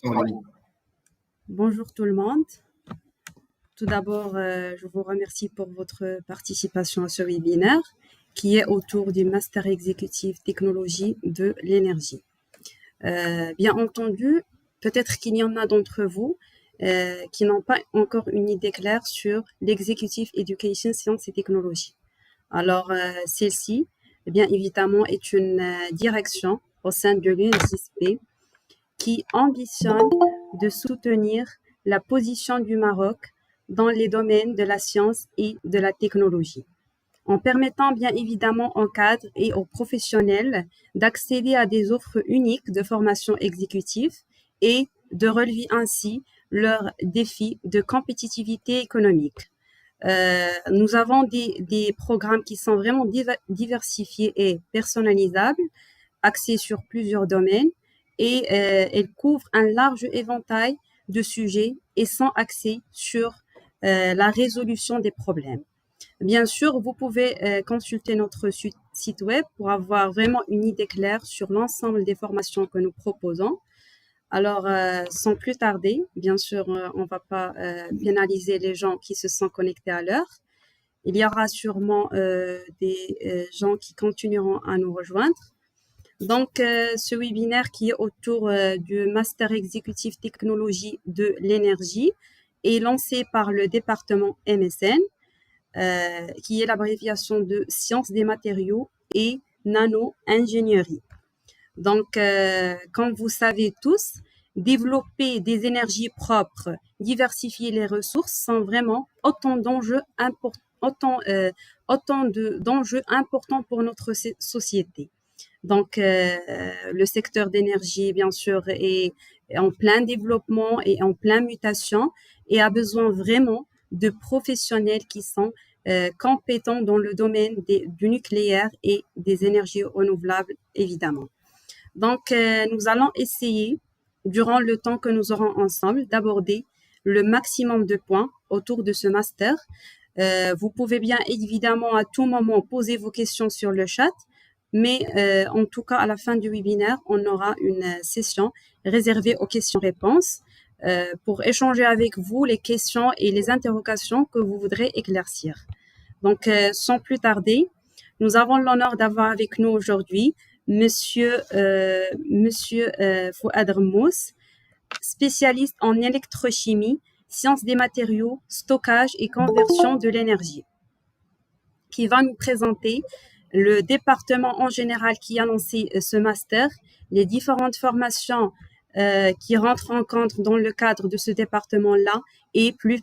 en ligne. Bonjour tout le monde. Tout d'abord, je vous remercie pour votre participation à ce webinaire qui est autour du Master Exécutif Technologie de l'énergie. Bien entendu, peut-être qu'il y en a d'entre vous qui n'ont pas encore une idée claire sur l'Executive Education Sciences et Technologies. Alors, celle-ci, bien évidemment, est une direction au sein de l'UNSISP qui ambitionne de soutenir la position du Maroc dans les domaines de la science et de la technologie, en permettant bien évidemment aux cadres et aux professionnels d'accéder à des offres uniques de formation exécutive et de relever ainsi leurs défis de compétitivité économique. Nous avons des programmes qui sont vraiment diversifiés et personnalisables, axés sur plusieurs domaines, et elle couvre un large éventail de sujets et sont axés sur la résolution des problèmes. Bien sûr, vous pouvez consulter notre site web pour avoir vraiment une idée claire sur l'ensemble des formations que nous proposons. Alors, sans plus tarder, bien sûr, on ne va pas pénaliser les gens qui se sont connectés à l'heure. Il y aura sûrement des gens qui continueront à nous rejoindre. Donc, ce webinaire qui est autour du Master Exécutif Technologie de l'énergie est lancé par le département MSN, qui est l'abréviation de Sciences des matériaux et nano-ingénierie. Donc, comme vous savez tous, développer des énergies propres, diversifier les ressources sont vraiment autant d'enjeux importants pour notre société. Donc, le secteur d'énergie, bien sûr, est en plein développement et en pleine mutation et a besoin vraiment de professionnels qui sont compétents dans le domaine du nucléaire et des énergies renouvelables, évidemment. Donc, nous allons essayer, durant le temps que nous aurons ensemble, d'aborder le maximum de points autour de ce master. Vous pouvez bien évidemment à tout moment poser vos questions sur le chat, mais en tout cas, à la fin du webinaire, on aura une session réservée aux questions-réponses pour échanger avec vous les questions et les interrogations que vous voudrez éclaircir. Donc, sans plus tarder, nous avons l'honneur d'avoir avec nous aujourd'hui Monsieur Fouad Rmous, spécialiste en électrochimie, sciences des matériaux, stockage et conversion de l'énergie, qui va nous présenter le département en général qui a lancé ce master, les différentes formations qui rentrent en compte dans le cadre de ce département-là et plus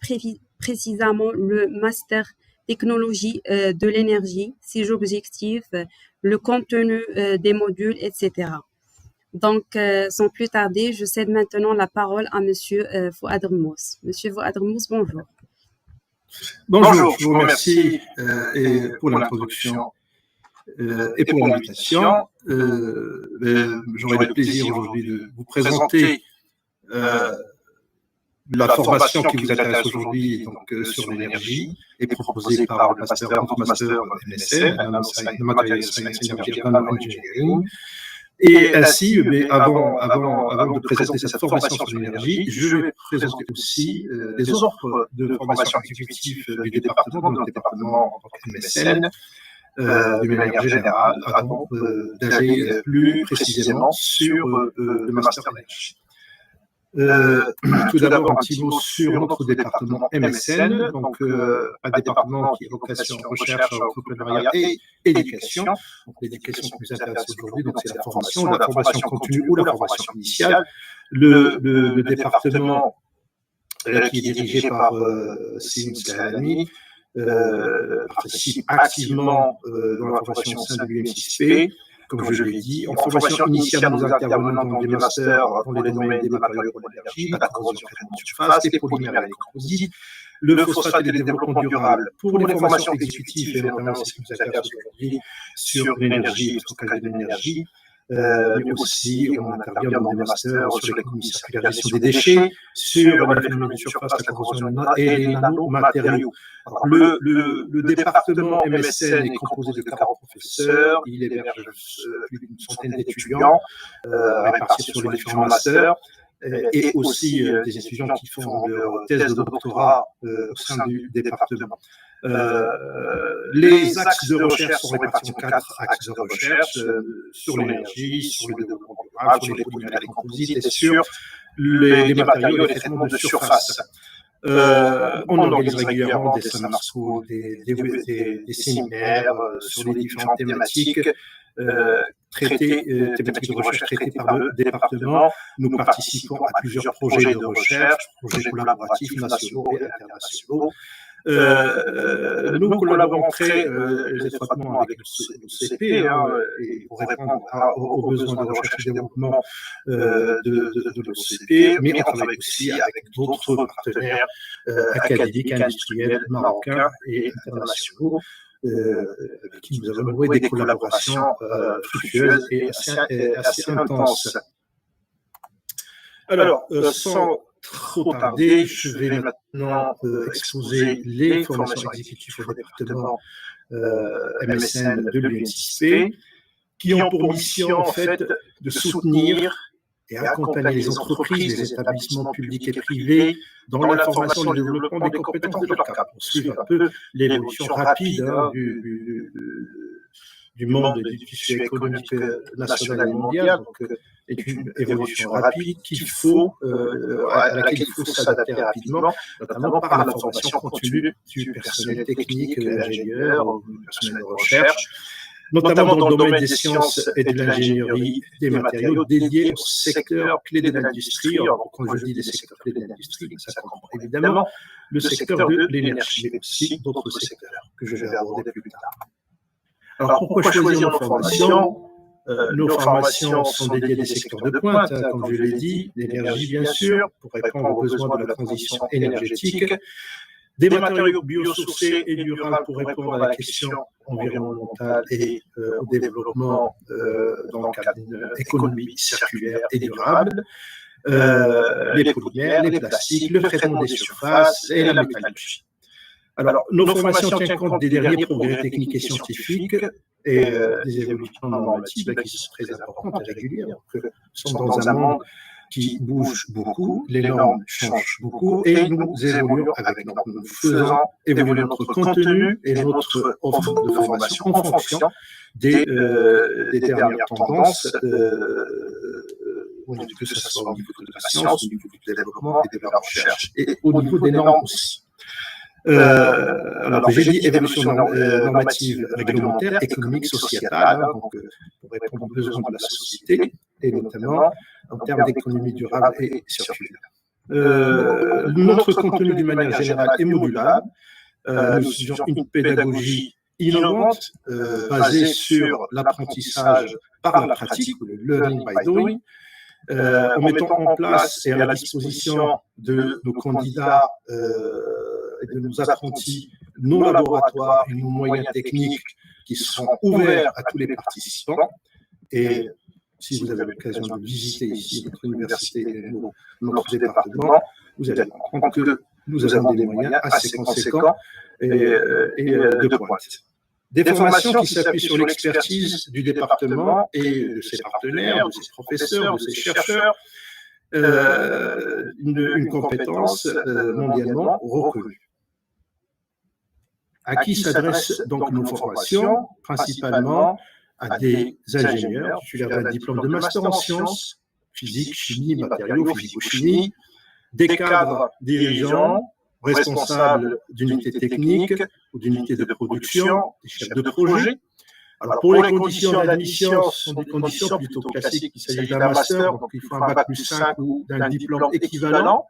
précisément le master technologie de l'énergie, ses objectifs, le contenu des modules, etc. Donc, sans plus tarder, je cède maintenant la parole à Monsieur Fouad Rmous. Monsieur Fouad Rmous, bonjour. Bonjour, je vous remercie pour l'introduction et pour l'invitation. J'aurai le plaisir aujourd'hui de vous présenter la formation qui vous intéresse aujourd'hui sur l'énergie et proposée par le master MSN, Material Science Energy Engineering. Et ainsi, avant de présenter cette formation sur l'énergie, je vais présenter aussi les offres de formation exécutive du département, dans le département MSN, de manière générale, avant d'aller plus précisément sur le master énergie. Tout d'abord, un petit mot sur notre département MSN, donc un département qui a vocation recherche, entrepreneuriat et éducation. Donc, l'éducation qui nous intéresse aujourd'hui, donc c'est la formation continue ou la formation initiale. Le département qui est dirigé par Sim Skalani participe activement dans la formation au sein de l'UM6P. Comme je l'ai dit, en formation initiale, nous intervenons dans des masters dans les domaines des matériaux pour l'énergie, la corrosion de surface, les polymères et les composites, le phosphate et le développement durable. Pour les formations exécutives, et notamment c'est ce qui nous intéresse aujourd'hui, sur l'énergie et le stockage de l'énergie, mais aussi on intervient dans des masters sur l'économie circulaire, la gestion des déchets, sur les phénomènes de surface, la corrosion et les nanomatériaux. Le département MSN est composé de 40 professeurs, il héberge plus d'une centaine d'étudiants répartis sur les différents masters. et aussi des étudiants qui font leur thèse de doctorat au sein du département. Les axes de recherche sont répartis en 4 axes de recherche sur l'énergie, sur le développement durable, sur les polymères et les composites et sur les matériaux et les traitements de surface. On organise régulièrement des summer schools, des séminaires sur les différentes thématiques thématiques de recherche traitées par le département. Nous participons à plusieurs projets de recherche, projets collaboratifs nationaux et internationaux. Nous collaborons très étroitement avec le CP et pour répondre aux besoins de recherche et développement de l'OCP, mais on travaille aussi avec d'autres partenaires académiques, industriels, marocains et internationaux, avec qui nous avons noué des collaborations fructueuses et assez intenses. Alors, sans trop tarder, je vais maintenant exposer les formations exécutives au département MSN de l'UNCISP, qui ont pour mission, en fait, de soutenir et accompagner les entreprises, les établissements publics et privés dans la formation et le développement des compétences de leur cadre, pour suivre un peu l'évolution rapide du monde du tissu économique national et mondial. Donc, est une évolution rapide à laquelle il faut s'adapter rapidement, notamment par la formation continue du personnel technique, ingénieur, du personnel de recherche, notamment dans le domaine des sciences et de l'ingénierie des matériaux dédiés au secteur clé de l'industrie. Alors, quand je dis des secteurs clés de l'industrie, ça comprend évidemment le secteur de l'énergie, mais aussi d'autres secteurs que je vais aborder plus tard. Alors, pourquoi choisir nos formations? Nos formations sont dédiées à des secteurs de pointe, comme je l'ai dit, l'énergie bien sûr, pour répondre aux besoins de la transition énergétique, des matériaux biosourcés et durables pour répondre à la question environnementale et au développement dans le cadre d'une économie circulaire et durable, les polymères, les plastiques, le traitement des surfaces et la métallurgie. Alors, nos formations tiennent compte des derniers progrès techniques et scientifiques et des évolutions normatives qui sont très importantes et régulières. Nous sommes dans un monde qui bouge beaucoup, les normes changent beaucoup et nous évoluons avec. Donc, nous faisons évoluer notre contenu et notre offre de formation en fonction des dernières tendances, que ce soit au niveau de la science, au niveau du développement et de la recherche, et au niveau des normes aussi. Alors, j'ai dit évolution normative, réglementaire, économique, sociétale, donc pour répondre aux besoins de la société, et notamment en termes d'économie durable et circulaire. Notre contenu, d'une manière générale, est modulable. Nous suivons une pédagogie innovante, basée sur l'apprentissage par la pratique, le learning by doing, en mettant en place et à la disposition de nos candidats et de nos apprentis, nos laboratoires et nos moyens techniques qui seront ouverts à tous les participants. Et si vous avez l'occasion de visiter ici notre université et notre département, vous allez comprendre que nous avons des moyens assez conséquents et de pointe. Des formations qui s'appuient sur l'expertise du département et de ses partenaires, de ses professeurs, de ses chercheurs, une compétence mondialement reconnue. À qui s'adressent donc nos formations? Principalement à des ingénieurs titulaires d'un diplôme de master en sciences, physique, chimie, matériaux, physico-chimie, des cadres dirigeants, responsables d'unités techniques ou d'unités de production, des chefs de projet. Alors, pour les conditions d'admission, ce sont des conditions plutôt classiques. Il s'agit d'un master, donc il faut un bac plus 5 ou d'un diplôme équivalent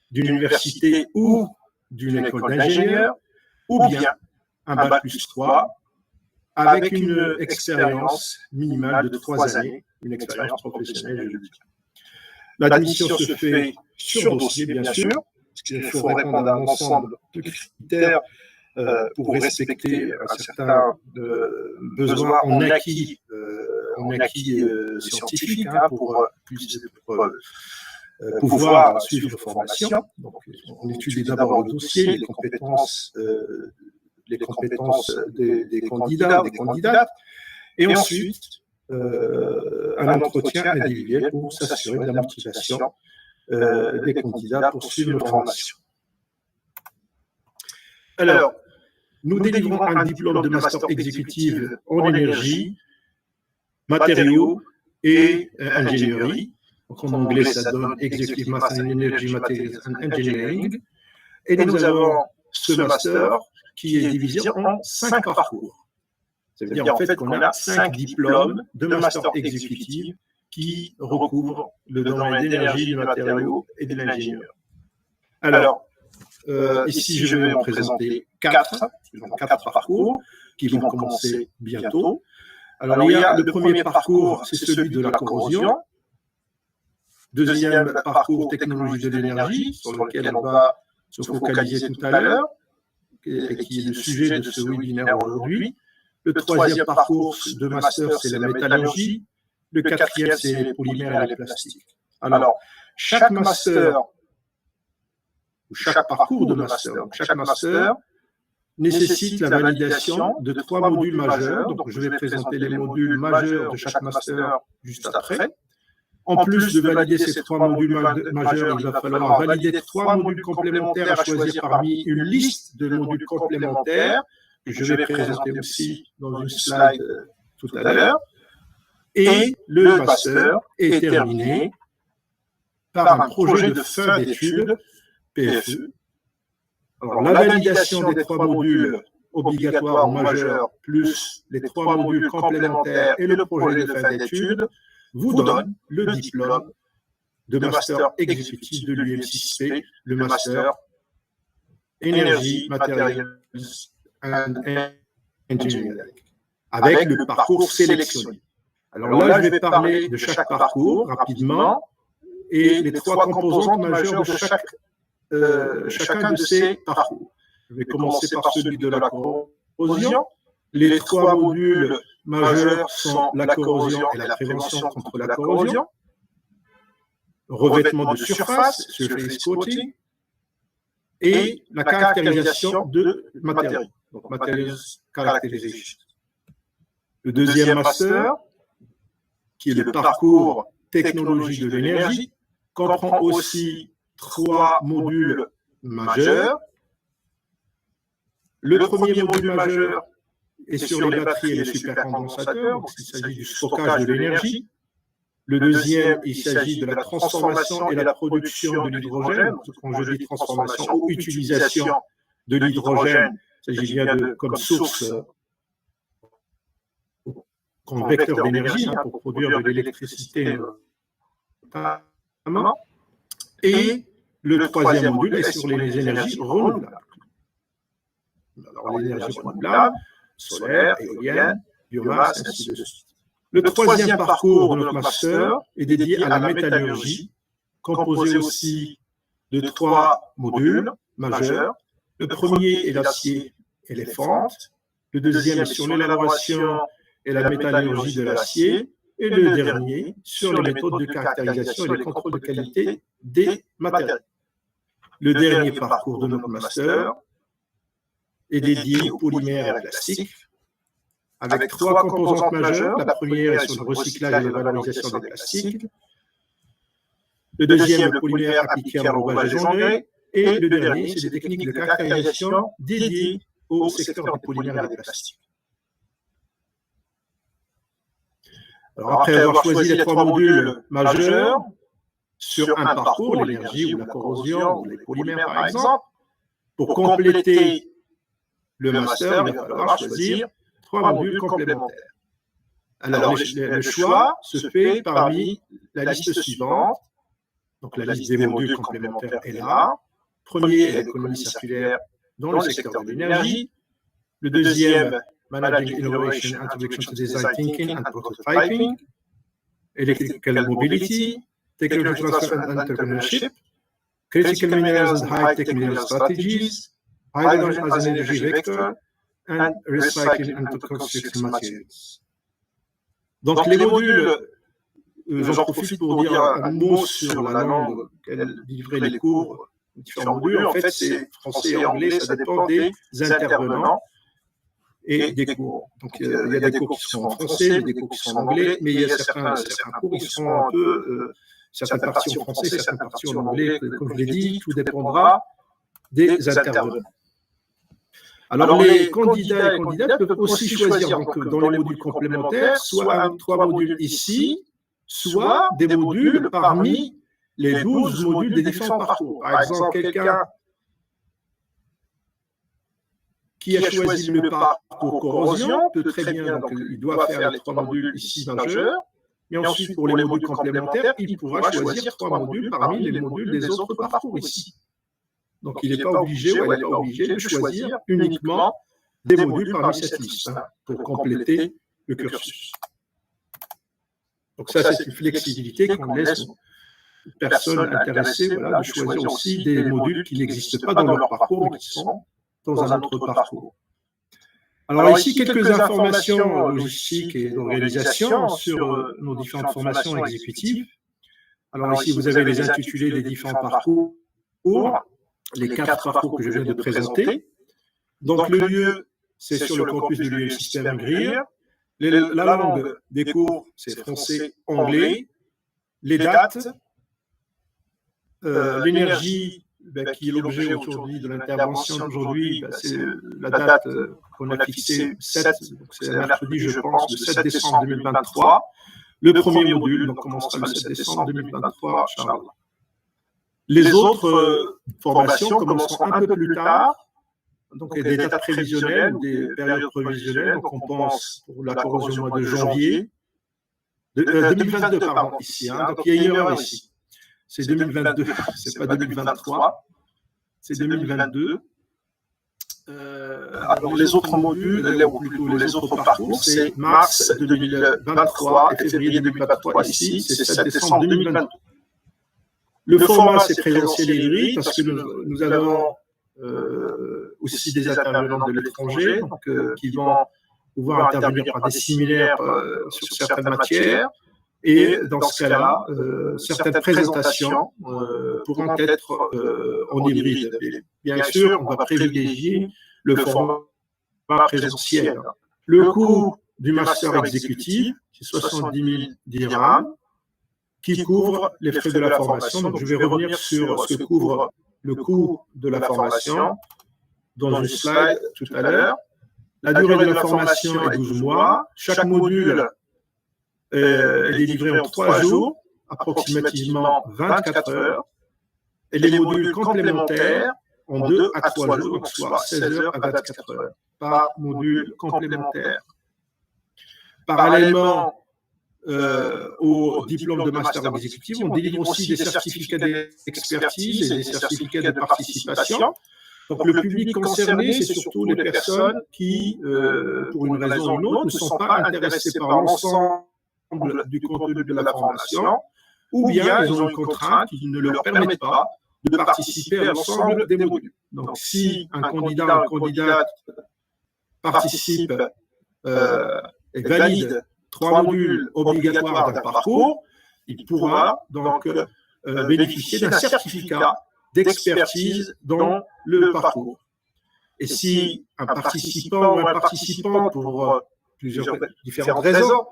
d'une université ou d'une école d'ingénieurs, ou bien un bac plus 3 avec une expérience minimale de 3 années, une expérience professionnelle, je le dis. L'admission se fait sur dossier, bien sûr, parce qu'il faut répondre à un ensemble de critères pour respecter un certain besoin en acquis scientifique, pour pouvoir suivre une formation. Donc, on étudie d'abord le dossier, les compétences des candidats, des candidates, et ensuite un entretien individuel pour s'assurer de la motivation des candidats pour suivre nos formations. Alors, nous délivrons un diplôme de master exécutif en énergie, matériaux et ingénierie. Donc, en anglais, ça donne Executive Master in Energy, Materials and Engineering. Et nous avons ce master qui est divisé en 5 parcours. Ça veut dire en fait qu'on a 5 diplômes de master exécutif qui recouvrent le domaine d'énergie, du matériau et de l'ingénieur. Alors, ici, je vais en présenter 4 parcours qui vont commencer bientôt. Alors, il y a le premier parcours, c'est celui de la corrosion. Deuxième parcours, technologie de l'énergie, sur lequel on va se focaliser tout à l'heure, et qui est le sujet de ce webinaire aujourd'hui. Le troisième parcours de master, c'est la métallurgie. Le quatrième, c'est les polymères et les plastiques. Alors, chaque master, ou chaque parcours de master, chaque master nécessite la validation de 3 modules majeurs. Donc, je vais présenter les modules majeurs de chaque master juste après. En plus de valider ces 3 modules majeurs, il va falloir valider 3 modules complémentaires à choisir parmi une liste de modules complémentaires que je vais présenter aussi dans une slide tout à l'heure. Et le master est terminé par un projet de fin d'études, PFE. Alors, la validation des 3 modules obligatoires ou majeurs, plus les 3 modules complémentaires et le projet de fin d'études, vous donne le diplôme de master exécutif de l'UM6P, le master Énergie, Materials and Engineering, avec le parcours sélectionné. Alors là, je vais parler de chaque parcours rapidement et les 3 composantes majeures de chacun de ces parcours. Je vais commencer par celui de la corrosion. Les 3 modules majeurs sont la corrosion et la prévention contre la corrosion, revêtement de surface, surface coating, et la caractérisation de matériaux, donc materials characterization. Le deuxième master, qui est le parcours technologie de l'énergie, comprend aussi 3 modules majeurs. Le premier module majeur est sur les batteries et les supercondensateurs, donc il s'agit du stockage de l'énergie. Le deuxième, il s'agit de la transformation et la production de l'hydrogène. Quand je dis transformation ou utilisation de l'hydrogène, il s'agit bien comme source, comme vecteur d'énergie pour produire de l'électricité notamment. Et le troisième module est sur les énergies renouvelables. Alors, l'énergie renouvelable, solaire, éolienne, biomasse, ainsi de suite. Le troisième parcours de notre master est dédié à la métallurgie, composé aussi de 3 modules majeurs. Le premier est l'acier et les fentes. Le deuxième est sur l'élaboration et la métallurgie de l'acier. Et le dernier sur les méthodes de caractérisation et le contrôle de qualité des matériaux. Le dernier parcours de notre master est dédié aux polymères et plastiques, avec 3 composantes majeures. La première est sur le recyclage et la valorisation des plastiques. Le deuxième, le polymère appliqué à l'enrobage des engrais. Et le dernier, c'est des techniques de caractérisation dédiées au secteur des polymères et des plastiques. Alors, après avoir choisi les 3 modules majeurs sur un parcours, l'énergie ou la corrosion ou les polymères par exemple, pour compléter le master, il va falloir choisir 3 modules complémentaires. Alors, le choix se fait parmi la liste suivante. Donc, la liste des modules complémentaires est là. Premier est l'économie circulaire dans le secteur de l'énergie. Le deuxième, Managing Innovation, Introduction to Design Thinking and Prototyping. Electrical Mobility, Technology Transfer and Entrepreneurship. Critical Minerals and High-Tech Mineral Strategies. Hydrogen as an Energy Vector. And Recycling and Construction Materials. Donc, les modules, j'en profite pour dire un mot sur la langue qu'elle livrait les cours, différents modules. En fait, c'est français et anglais, ça dépend des intervenants et des cours. Donc, il y a des cours qui sont en français, des cours qui sont en anglais, mais il y a certains cours qui sont un peu certaines parties en français, certaines parties en anglais. Comme je l'ai dit, tout dépendra des intervenants. Alors, les candidats et candidates peuvent aussi choisir donc, dans les modules complémentaires, soit 3 modules ici, soit des modules parmi les 12 modules des différents parcours. Par exemple, quelqu'un qui a choisi le parcours corrosion peut très bien, donc il doit faire les 3 modules ici majeurs, mais ensuite pour les modules complémentaires, il pourra choisir 3 modules parmi les modules des autres parcours ici. Donc il n'est pas obligé ou elle n'est pas obligée de choisir uniquement des modules parmi cette liste pour compléter le cursus. Donc ça, c'est une flexibilité qu'on laisse aux personnes intéressées de choisir aussi des modules qui n'existent pas dans leur parcours, mais qui sont dans un autre parcours. Alors ici, quelques informations logistiques et d'organisation sur nos différentes formations exécutives. Alors ici, vous avez les intitulés des différents parcours, les 4 parcours que je viens de présenter. Donc le lieu, c'est sur le campus de l'UM Grir. La langue des cours, c'est français, anglais. Les dates, l'énergie, qui est l'objet aujourd'hui de l'intervention d'aujourd'hui, c'est la date qu'on a fixée, 7, c'est mercredi, je pense, le 7 décembre 2023. Le premier module, donc commencera le 7 décembre 2023, Charles. Les autres formations commenceront un peu plus tard, donc il y a des dates prévisionnelles, des périodes prévisionnelles, donc on pense pour la corrosion au mois de janvier, 2022, pardon, ici, donc il y a une erreur ici. C'est 2022, c'est pas 2023, c'est 2022. Alors les autres modules, ou plutôt les autres parcours, c'est mars 2023 et février 2023, ici, c'est 7 décembre 2022. Le format, c'est présentiel et hybride, parce que nous avons aussi des intervenants de l'étranger, donc qui vont pouvoir intervenir par des similaires sur certaines matières. Et dans ce cas-là, certaines présentations pourront être en hybride. Et bien sûr, on va privilégier le format présentiel. Le coût du master exécutif, c'est 70 000 dirhams, qui couvre les frais de la formation. Donc, je vais revenir sur ce que couvre le coût de la formation dans une slide tout à l'heure. La durée de la formation est 12 mois. Chaque module est délivré en 3 jours, approximativement 24 heures. Et les modules complémentaires en 2 à 3 jours, donc soit 16 heures à 24 heures par module complémentaire. Parallèlement au diplôme de master exécutif, on délivre aussi des certificats d'expertise et des certificats de participation. Donc le public concerné, c'est surtout les personnes qui, pour une raison ou une autre, ne sont pas intéressées par l'ensemble du contenu de la formation, ou bien ils ont une contrainte qui ne leur permet pas de participer à l'ensemble des modules. Donc si un candidat ou une candidate participe et valide 3 modules obligatoires d'un parcours, il pourra donc bénéficier d'un certificat d'expertise dans le parcours. Et si un participant ou un participant, pour plusieurs différentes raisons,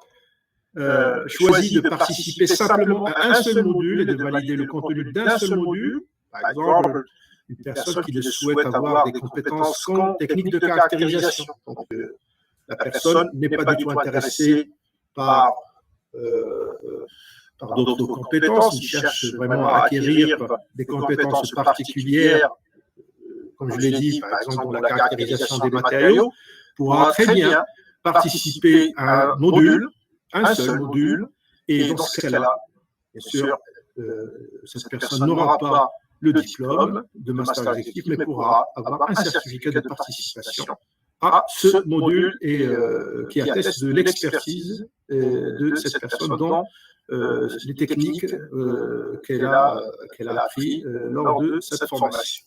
choisit de participer simplement à un seul module et de valider le contenu d'un seul module, par exemple, une personne qui souhaite avoir des compétences techniques de caractérisation. Donc, la personne n'est pas du tout intéressée par d'autres compétences, il cherche vraiment à acquérir des compétences particulières, comme je l'ai dit, par exemple dans la caractérisation des matériaux, pourra très bien participer à un module, un seul module, et dans ce cas-là, bien sûr, cette personne n'aura pas le diplôme de master exécutif, mais pourra avoir un certificat de participation à ce module et qui atteste de l'expertise de cette personne dans les techniques qu'elle a appris lors de cette formation.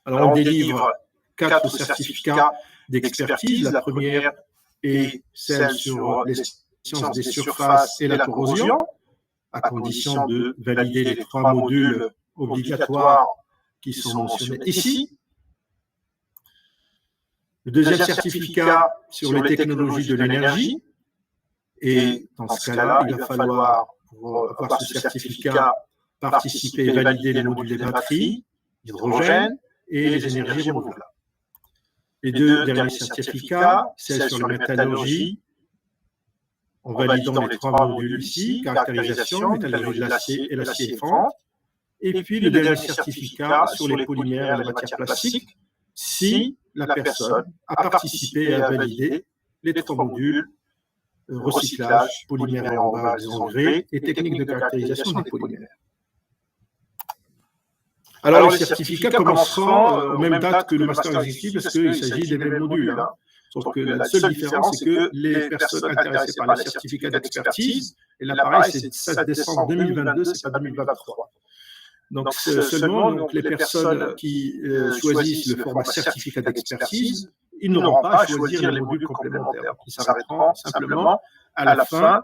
Alors, on délivre 4 certificats d'expertise. La première est celle sur les sciences des surfaces et la corrosion, à condition de valider les 3 modules obligatoires qui sont mentionnés ici. Le deuxième certificat sur les technologies de l'énergie. Et dans ce cas-là, il va falloir, pour avoir ce certificat, participer et valider les modules des batteries, l'hydrogène et les énergies renouvelables. Les deux derniers certificats, celle sur la métallurgie, en validant les 3 modules ici, caractérisation, métallurgie de l'acier et l'acier fente, et puis le dernier certificat sur les polymères et la matière plastique, si la personne a participé et a validé les 3 modules recyclage, polymères et emballage des engrais et techniques de caractérisation des polymères. Alors, les certificats commenceront aux mêmes dates que le master exécutif parce qu'il s'agit des mêmes modules. Sauf que la seule différence, c'est que les personnes intéressées par les certificats d'expertise, et là, pareil, c'est 7 décembre 2022, c'est pas 2023. Donc, seulement donc, les personnes qui choisissent le format certificat d'expertise, ils n'auront pas à choisir les modules complémentaires. Ils s'arrêteront simplement à la fin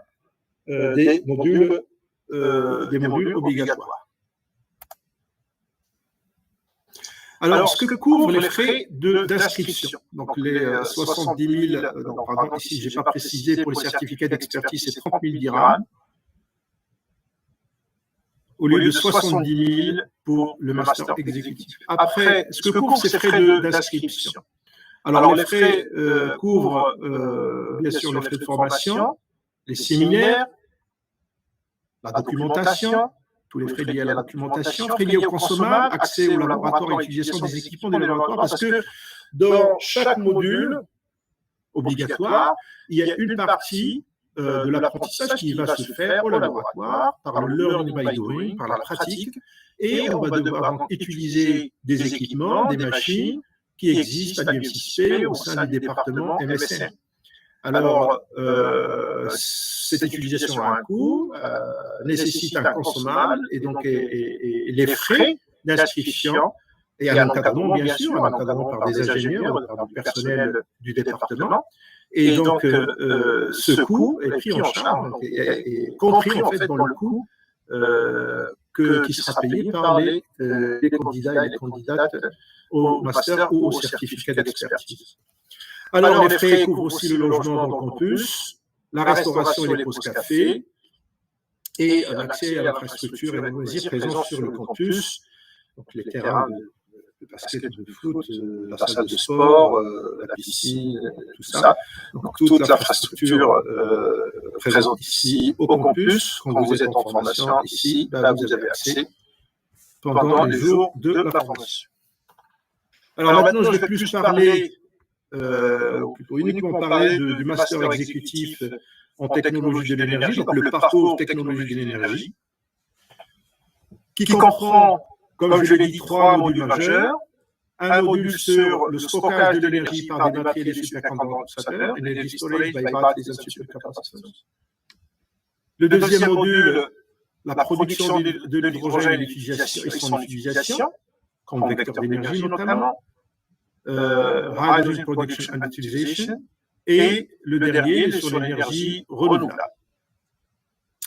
des modules obligatoires. Alors, ce que couvrent les frais d'inscription, donc les 70 000, pardon, ici je n'ai pas précisé, pour les certificats d'expertise, c'est 30 000 dirhams, au lieu de 70 000 pour le master exécutif. Après, ce que couvrent ces frais d'inscription. Alors, les frais couvrent, bien sûr, les frais de formation, les séminaires, la documentation, tous les frais liés à la documentation, frais liés aux consommables, accès au laboratoire et utilisation des équipements des laboratoires, parce que dans chaque module obligatoire, il y a une partie de l'apprentissage qui va se faire au laboratoire, par le learning by doing, par la pratique, et on va devoir donc utiliser des équipements, des machines qui existent à l'UM6P au sein du département MSN. Alors, cette utilisation a un coût, nécessite un consommable, et donc les frais d'inscription, et un encadrement, bien sûr, un encadrement par des ingénieurs, par du personnel du département. Et donc, ce coût est pris en charge, donc, est compris en fait dans le coût qui sera payé par les candidats et les candidates au master ou au certificat d'expertise. Alors, les frais couvrent aussi le logement dans le campus, la restauration et les pauses café, et l'accès à l'infrastructure et aux loisirs présents sur le campus, donc les terrains de basket, de foot, la salle de sport, la piscine, tout ça. Donc, toute l'infrastructure présente ici au campus. Quand vous êtes en formation ici, vous avez accès pendant les jours de la formation. Alors maintenant, je vais plus parler, plutôt uniquement parler du master exécutif en technologie de l'énergie, donc le parcours technologie de l'énergie, qui comprend, comme je l'ai dit, 3 modules majeurs. Un module sur le stockage de l'énergie par des batteries et des supercondensateurs, Energy Storage by Batteries and Supercapacitors. Le deuxième module, la production de l'hydrogène et son utilisation, comme vecteur d'énergie notamment, Hydrogen Production and Utilization, et le dernier sur l'énergie renouvelable.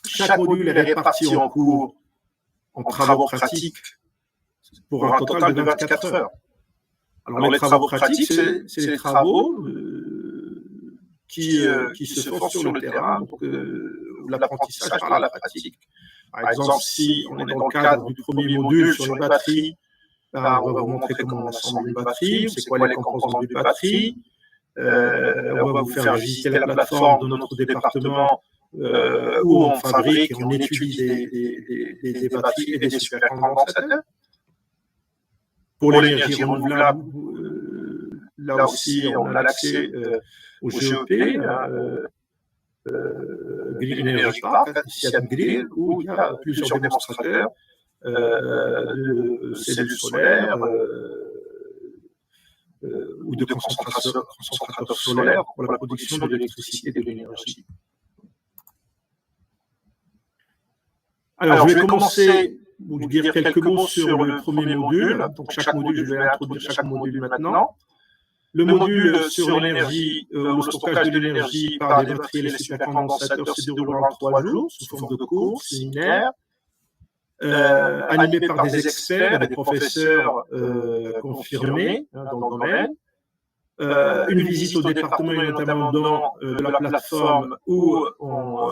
Chaque module est réparti en cours, en travaux pratiques, pour un total de 24 heures. Alors, les travaux pratiques, c'est les travaux qui se font sur le terrain, donc l'apprentissage par la pratique. Par exemple, si on est dans le cadre du premier module sur les batteries, on va vous montrer comment on assemble une batterie, c'est quoi les composants d'une batterie, on va vous faire visiter la plateforme de notre département où on fabrique et on étudie des batteries et des supercondensateurs. Pour l'énergie renouvelable, là aussi, on a l'accès au GEP, Green Energy Park, ici à Green, où il y a plusieurs démonstrateurs de cellules solaires ou de concentrateurs solaires pour la production de l'électricité et de l'énergie. Alors, je vais commencer vous dire quelques mots sur le premier module. Donc, chaque module, je vais introduire chaque module maintenant. Le module sur l'énergie, le stockage de l'énergie par des batteries et les supercondensateurs se déroule en 3 jours, sous forme de cours, séminaires, animés par des experts et des professeurs confirmés dans le domaine. une visite au département et notamment dans la plateforme où on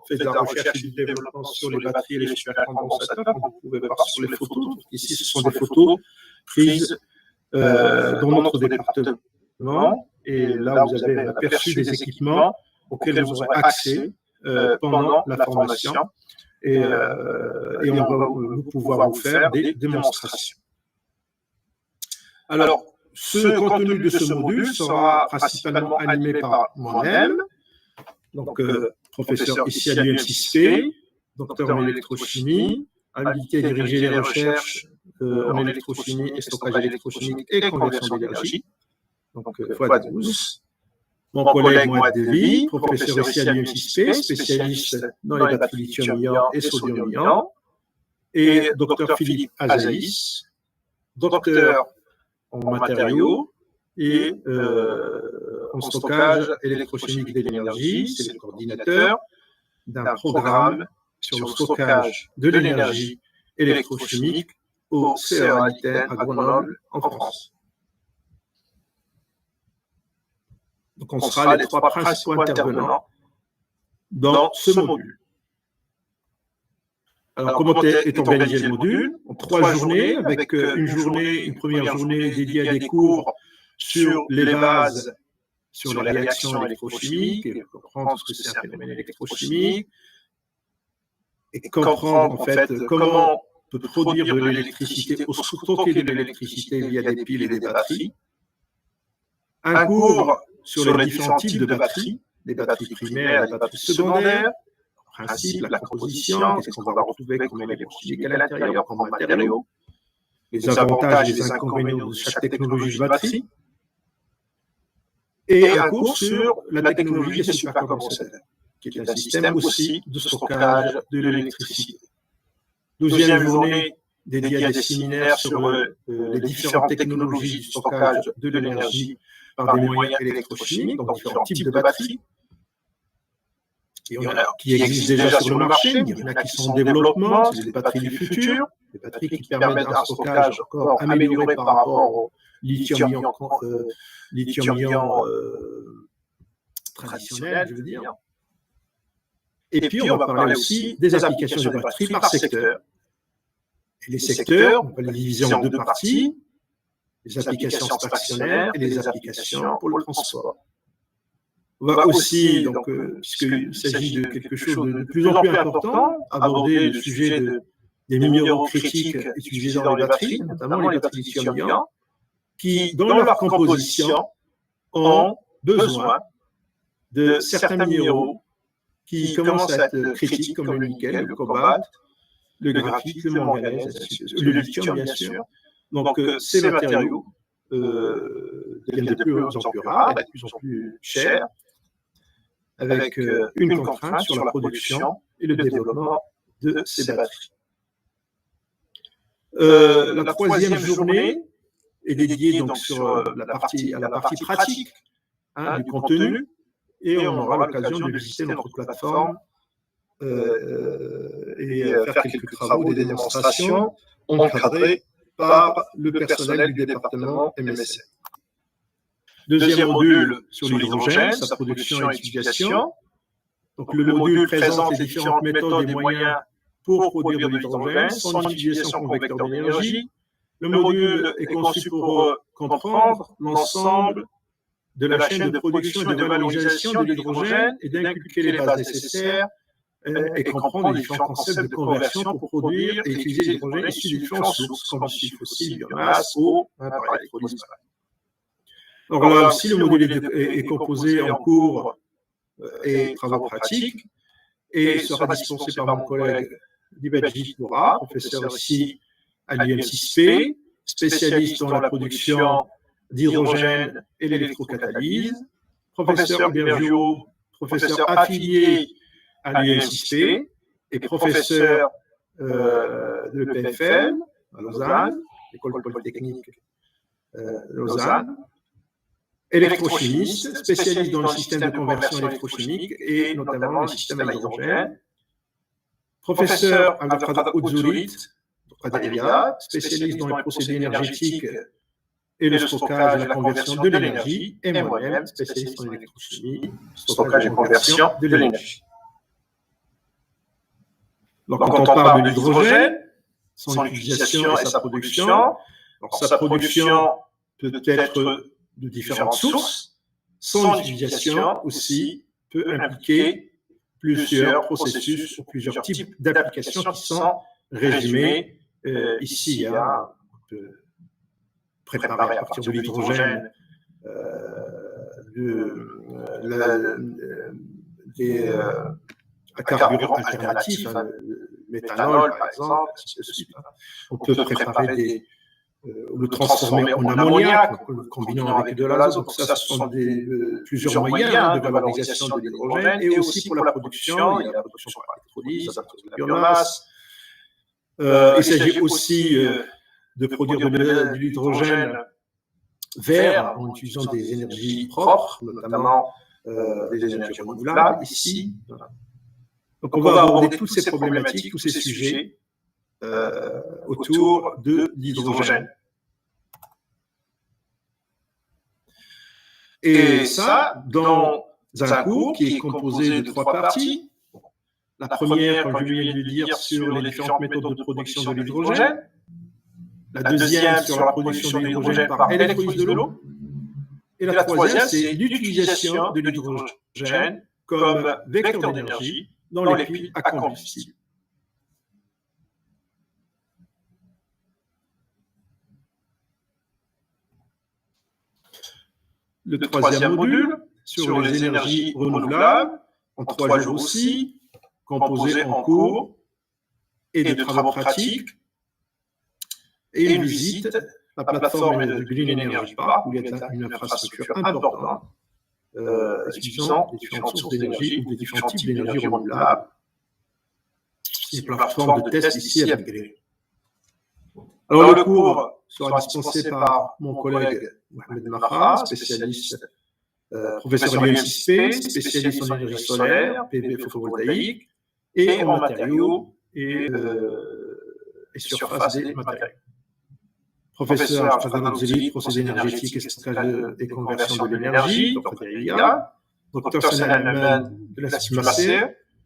fait de la recherche et du développement sur les batteries et les supercondensateurs, comme vous pouvez voir sur les photos. Donc, ici, ce sont des photos prises dans notre département. Et là, vous avez aperçu des équipements auxquels vous aurez accès pendant la formation. Et on va pouvoir vous faire des démonstrations. Alors, ce contenu de ce module sera principalement animé par moi-même, donc professeur ici à l'UM6P, docteur en électrochimie, habilité à diriger les recherches en électrochimie et stockage électrochimique et conversion d'énergie, donc x12. Mon collègue Mohamed Devi, professeur ici à l'UM6P, spécialiste dans les batteries lithium-ion et sodium-ion, et docteur Philippe Azaïs, docteur en matériaux et en stockage électrochimique de l'énergie. C'est le coordinateur d'un programme sur le stockage de l'énergie électrochimique au CEA Alten à Grenoble, en France. Donc, on sera les trois principaux intervenants dans ce module. Alors, comment est organisé le module? En 3 journées, avec une première journée dédiée à des cours sur les bases, sur les réactions électrochimiques, et comprendre ce que c'est un phénomène électrochimique, et comprendre en fait comment on peut produire de l'électricité ou stocker de l'électricité via des piles et des batteries. Un cours sur les différents types de batteries, les batteries primaires, les batteries secondaires, le principe, la composition, qu'est-ce qu'on va retrouver comme éléments chimiques à l'intérieur, comme matériaux, les avantages et les inconvénients de chaque technologie de batterie, et un cours sur la technologie des supercondensateurs, qui est un système aussi de stockage de l'électricité. 12e journée dédiée à des séminaires sur les différentes technologies du stockage de l'énergie par des moyens électrochimiques, donc différents types de batteries. Il y en a qui existent déjà sur le marché, il y en a qui sont en développement, c'est des batteries du futur, des batteries qui permettent un stockage encore amélioré par rapport au lithium-ion traditionnel, je veux dire. Et puis, on va parler aussi des applications de batteries par secteur. Et les secteurs, on va les diviser en 2 parties, les applications stationnaires et les applications pour le transport. On va aussi, donc, puisqu'il s'agit de quelque chose de plus en plus important, aborder le sujet des minéraux critiques utilisés dans les batteries, notamment les batteries lithium-ion, qui, dans leur composition, ont besoin de certains minéraux qui commencent à être critiques, comme le nickel, le cobalt, le graphite, le manganèse, le lithium, bien sûr. Donc, ces matériaux deviennent de plus en plus rares et de plus en plus chers, avec une contrainte sur la production et le développement de ces batteries. La 3e journée est dédiée donc à la partie pratique du contenu, et on aura l'occasion de visiter notre plateforme et faire quelques travaux, des démonstrations encadrées par le personnel du département MSN. 2e module sur l'hydrogène, sa production et utilisation. Donc, le module présente les différentes méthodes et moyens pour produire de l'hydrogène, son utilisation comme vecteur d'énergie. Le module est conçu pour comprendre l'ensemble de la chaîne de production et de valorisation de l'hydrogène et d'inculquer les bases nécessaires et comprendre les différents concepts de conversion pour produire et utiliser l'hydrogène issu de différentes sources, combustibles fossiles, biomasse, eau, par électrolyse. Alors là aussi, le module est composé en cours et travaux pratiques et sera dispensé par mon collègue Dibadji Toura, professeur ici à l'UM6P, spécialiste dans la production d'hydrogène et l'électrocatalyse, professeur Bergiot, professeur affilié à l'UM6P et professeur de l'EPFL à Lausanne, l'école polytechnique Lausanne, électrochimiste, spécialiste dans le système de conversion électrochimique et notamment le système à hydrogène, professeur Abdelkader Oudzoulit, spécialiste dans les procédés énergétiques et le stockage et la conversion de l'énergie, et moi-même, spécialiste en électrochimie, stockage et conversion de l'énergie. Donc, quand on parle de l'hydrogène, son utilisation et sa production, alors, sa production peut être de différentes sources, son utilisation aussi peut impliquer plusieurs processus ou plusieurs types d'applications qui sont résumés ici. On peut préparer à partir de l'hydrogène des carburants alternatifs, le méthanol par exemple, ainsi de suite. On peut préparer le transformer en ammoniac, en le combinant avec de l'azote. Donc ça, ce sont plusieurs moyens de valorisation de l'hydrogène, et aussi pour la production, il y a la production par électrolyse, la biomasse. Il s'agit aussi de produire de l'hydrogène vert en utilisant des énergies propres, notamment des énergies renouvelables ici. Donc on va aborder toutes ces problématiques, tous ces sujets autour de l'hydrogène. Et ça, dans un cours qui est composé de 3 parties. La première, comme je viens de le dire, sur les différentes méthodes de production de l'hydrogène. La deuxième, sur la production de l'hydrogène par électrolyse de l'eau. Et la troisième, c'est l'utilisation de l'hydrogène comme vecteur d'énergie dans les piles à combustible. Le troisième module, sur les énergies renouvelables, en 3 jours aussi, composé en cours et de travaux pratiques, et une visite, la plateforme du Green Energy Park, où il y a une infrastructure importante, utilisant les différentes sources d'énergie ou les différents types d'énergie renouvelable. C'est une plateforme de test ici avec Green. Alors, le cours sera dispensé par mon collègue Mohamed Mahra, spécialiste, professeur UM6P, spécialiste en énergie solaire, PV photovoltaïque, et en matériaux et surface des matériaux. Professeur Fadlan Zeli, procédés énergétiques et stockage et conversion de l'énergie, docteur Salah Ahmed de la CIMACE,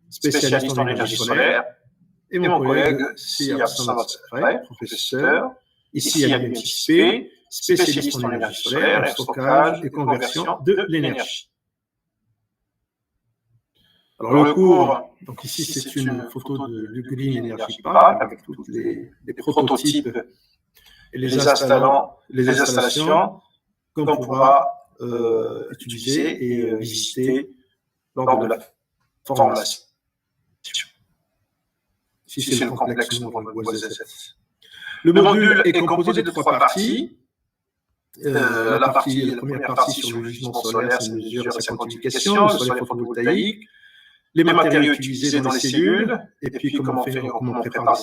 spécialiste en énergie solaire, et mon collègue Siyar Samad Safrai, professeur, ici à l'UM6P, spécialiste en énergie solaire, stockage et conversion de l'énergie. Alors le cours, donc ici c'est une photo du Green Energy Park avec tous les prototypes et les installations qu'on pourra utiliser et visiter lors de la formation. Ici c'est le complexe Le module est composé de 3 parties. La première partie sur le jugement solaire, sa mesure et sa quantification, le solaire photovoltaïque, les matériaux utilisés dans les cellules, et puis comment on prépare des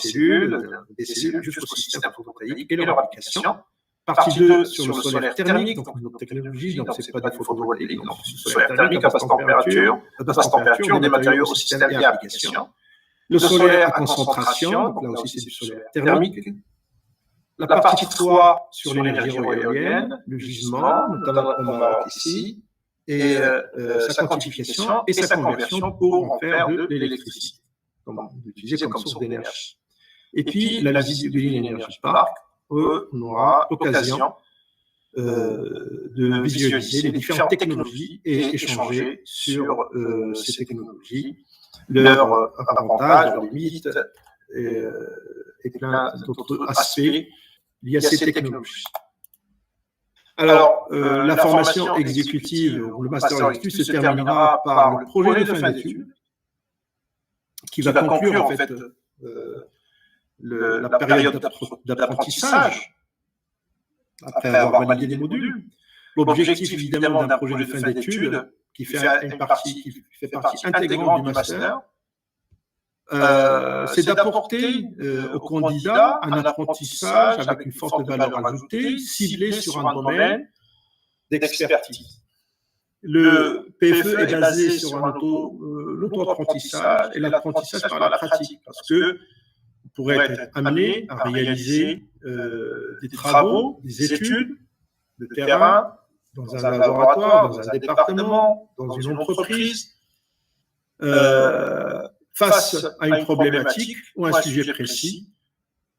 cellules jusqu'au système photovoltaïque et leur application. Partie 2 sur le solaire thermique, donc notre technologie, donc ce n'est pas du photovoltaïque, donc le solaire thermique à basse température, des matériaux au système et application. Le solaire à concentration, donc là aussi c'est du solaire thermique. La partie 3 sur l'énergie éolienne, le gisement, notamment qu'on va ici, et sa quantification et sa conversion pour en faire de l'électricité, l'utiliser comme source d'énergie. Et puis, la visite du Green Energy Park, on aura l'occasion de visualiser les différentes technologies et échanger sur ces technologies, leurs avantages, leurs limites et plein d'autres aspects liés à ces technologies. Alors, la formation exécutive, ou le master exécutif, se terminera par le projet de fin d'études, qui va conclure en fait la période d'apprentissage, après avoir validé les modules. L'objectif, évidemment, d'un projet de fin d'études, qui fait partie intégrante du master, c'est d'apporter aux candidats un apprentissage avec une forte valeur ajoutée, ciblé sur un domaine d'expertise. Le PFE est basé sur l'auto-apprentissage et l'apprentissage par la pratique, parce que vous pourrez être amené à réaliser des travaux, des études de terrain, dans un laboratoire, dans un département, dans une entreprise, face à une problématique ou un sujet précis,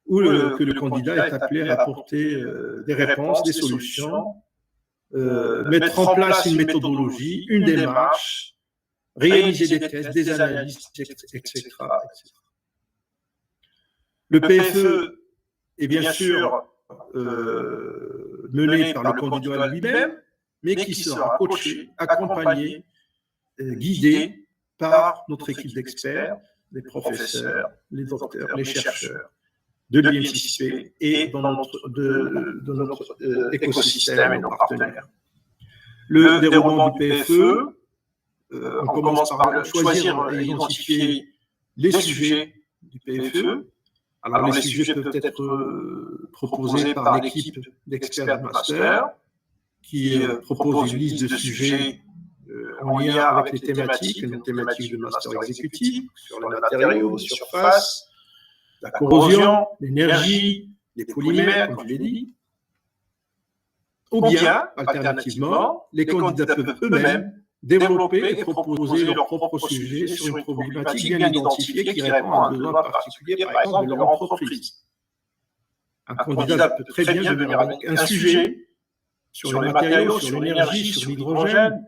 où que le candidat est appelé à apporter des réponses, des solutions, mettre en place une méthodologie, une démarche, réaliser des tests, des analyses, etc. Le PFE est bien sûr mené par le candidat lui-même, mais qui sera coaché, accompagné, guidé par notre équipe d'experts, les professeurs, les docteurs, les chercheurs de l'IMCP et de notre écosystème et nos partenaires. Le déroulement du PFE, on commence par choisir et identifier les sujets du PFE. Alors, les sujets peuvent être proposés par l'équipe d'experts du master, qui propose une liste de sujets en lien avec les thématiques de master exécutif, sur les matériaux, les surfaces, la corrosion, l'énergie, les polymères, comme je l'ai dit. Ou bien, alternativement, les candidats peuvent eux-mêmes développer et proposer leur propre sujet sur une problématique bien identifiée qui répond à un besoin particulier, par exemple, de leur entreprise. Un candidat peut très bien venir avec un sujet sur les matériaux, sur l'énergie, sur l'hydrogène,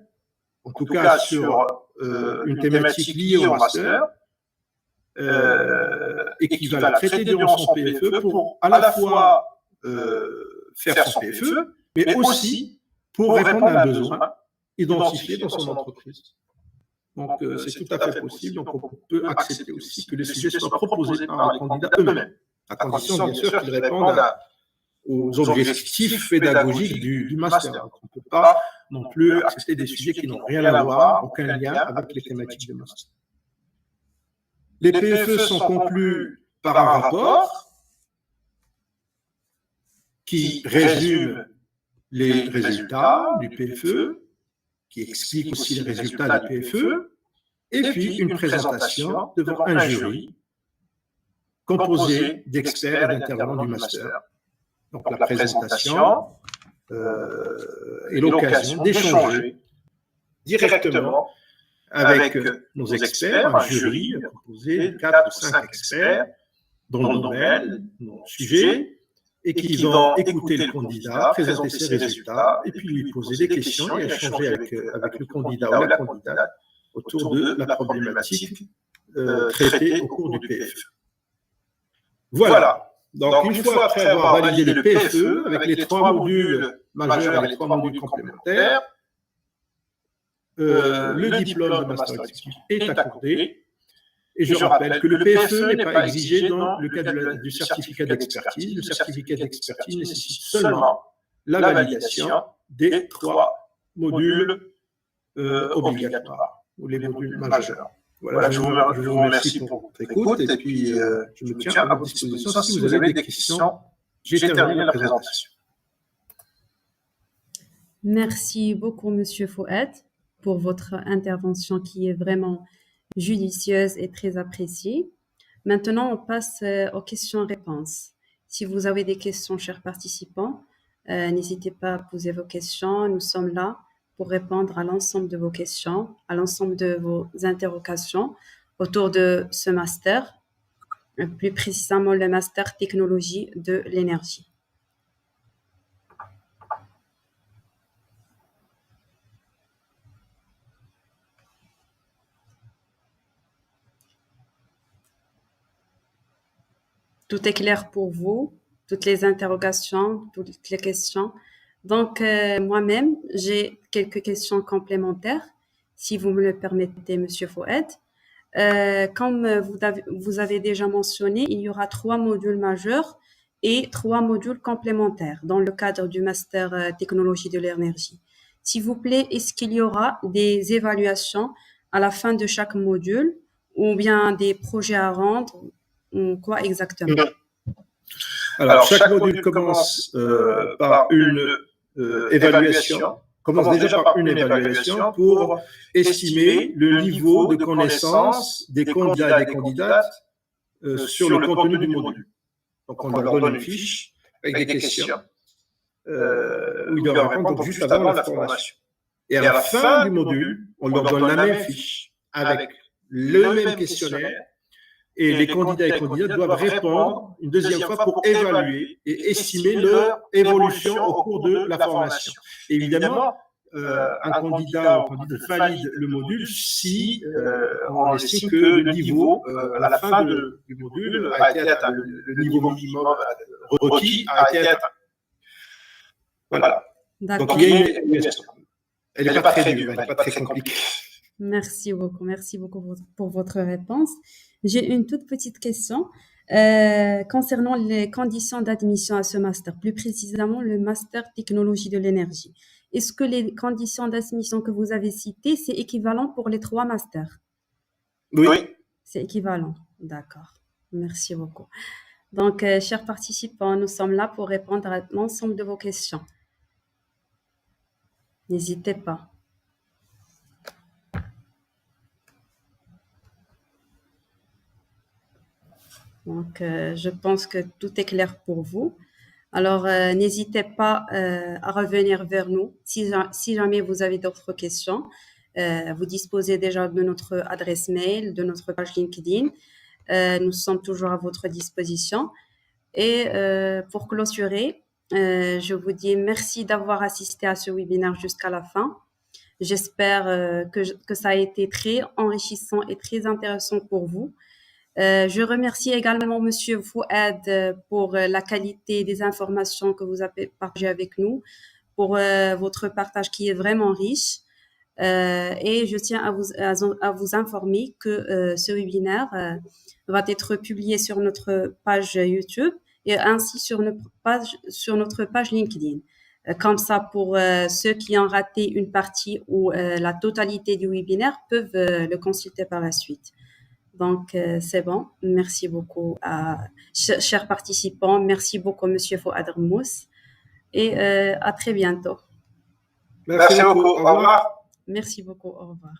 en tout cas sur une thématique liée au master, et qui va la traiter durant son PFE pour à la fois faire son PFE, mais aussi pour répondre à un besoin identifié dans son entreprise. Donc, c'est tout à fait possible. Donc, on peut accepter aussi que les sujets soient proposés par les candidats eux-mêmes, à condition, bien sûr, qu'ils répondent aux objectifs pédagogiques du master. Donc, on ne peut pas non plus accepter des sujets qui n'ont rien à voir, aucun lien avec les thématiques du master. Les PFE sont conclus par un rapport qui résume les résultats du PFE, qui explique aussi les résultats du PFE, et puis une présentation devant un jury composé d'experts et d'intervenants du master. Donc la présentation est l'occasion d'échanger directement avec nos experts, un jury composé de 4 ou 5 experts dans le domaine, dans le sujet, et qui vont écouter le candidat, présenter ses résultats, et puis lui poser des questions et échanger avec le candidat ou la candidate autour de la problématique traitée au cours du PFE. Voilà. Donc, une fois après avoir validé le PFE, avec les 3 modules majeurs et les 3 modules complémentaires, le diplôme de master exécutif est accordé. Et je rappelle que le PFE n'est pas exigé dans le cadre du certificat d'expertise. Le certificat d'expertise nécessite seulement la validation des 3 modules obligatoires, ou les modules majeurs. Voilà, je vous remercie pour votre écoute et puis je me tiens à votre disposition si vous avez des questions. J'ai terminé la présentation. Merci beaucoup, Monsieur Fouad, pour votre intervention qui est vraiment judicieuse et très appréciée. Maintenant, on passe aux questions-réponses. Si vous avez des questions, chers participants, n'hésitez pas à poser vos questions. Nous sommes là pour répondre à l'ensemble de vos questions, à l'ensemble de vos interrogations autour de ce master, plus précisément le master technologie de l'énergie. Tout est clair pour vous, toutes les interrogations, toutes les questions. Donc, moi-même, j'ai quelques questions complémentaires, si vous me le permettez, Monsieur Fouad. Comme vous avez déjà mentionné, il y aura 3 modules majeurs et 3 modules complémentaires dans le cadre du master technologie de l'énergie. S'il vous plaît, est-ce qu'il y aura des évaluations à la fin de chaque module ou bien des projets à rendre ou quoi exactement? Alors, chaque module commence par une évaluation, commence déjà par une évaluation pour estimer le niveau de connaissance des candidats et des candidates sur le contenu du module. Donc, on leur donne une fiche avec des questions. où ils doivent répondre donc, juste avant la formation. Et à la fin du module, on leur donne la même fiche avec le même questionnaire et les candidats et candidates doivent répondre une deuxième fois pour évaluer et estimer leur évolution au cours de la formation. Et évidemment, un candidat ou candidate valide le module si on estime que le niveau à la fin du module a été atteint, le niveau minimum requis a été atteint. Voilà. Donc il y a une évaluation. Elle n'est pas très dure, elle n'est pas très compliquée. Merci beaucoup pour votre réponse. J'ai une toute petite question concernant les conditions d'admission à ce master, plus précisément le master technologie de l'énergie. Est-ce que les conditions d'admission que vous avez citées, c'est équivalent pour les 3 masters? Oui. C'est équivalent, d'accord. Merci beaucoup. Donc, chers participants, nous sommes là pour répondre à l'ensemble de vos questions. N'hésitez pas. Donc, je pense que tout est clair pour vous. Alors, n'hésitez pas à revenir vers nous si jamais vous avez d'autres questions. Vous disposez déjà de notre adresse mail, de notre page LinkedIn. Nous sommes toujours à votre disposition. Et pour clôturer, je vous dis merci d'avoir assisté à ce webinaire jusqu'à la fin. J'espère que ça a été très enrichissant et très intéressant pour vous. Je remercie également Monsieur Fouad pour la qualité des informations que vous avez partagées avec nous, pour votre partage qui est vraiment riche. Et je tiens à vous informer que ce webinaire va être publié sur notre page YouTube et ainsi sur notre page LinkedIn. Comme ça, pour ceux qui ont raté une partie ou la totalité du webinaire peuvent le consulter par la suite. Donc, c'est bon. Merci beaucoup à chers participants. Merci beaucoup, Monsieur Fouad Rmous. Et à très bientôt. Merci beaucoup. Au revoir. Merci beaucoup. Au revoir.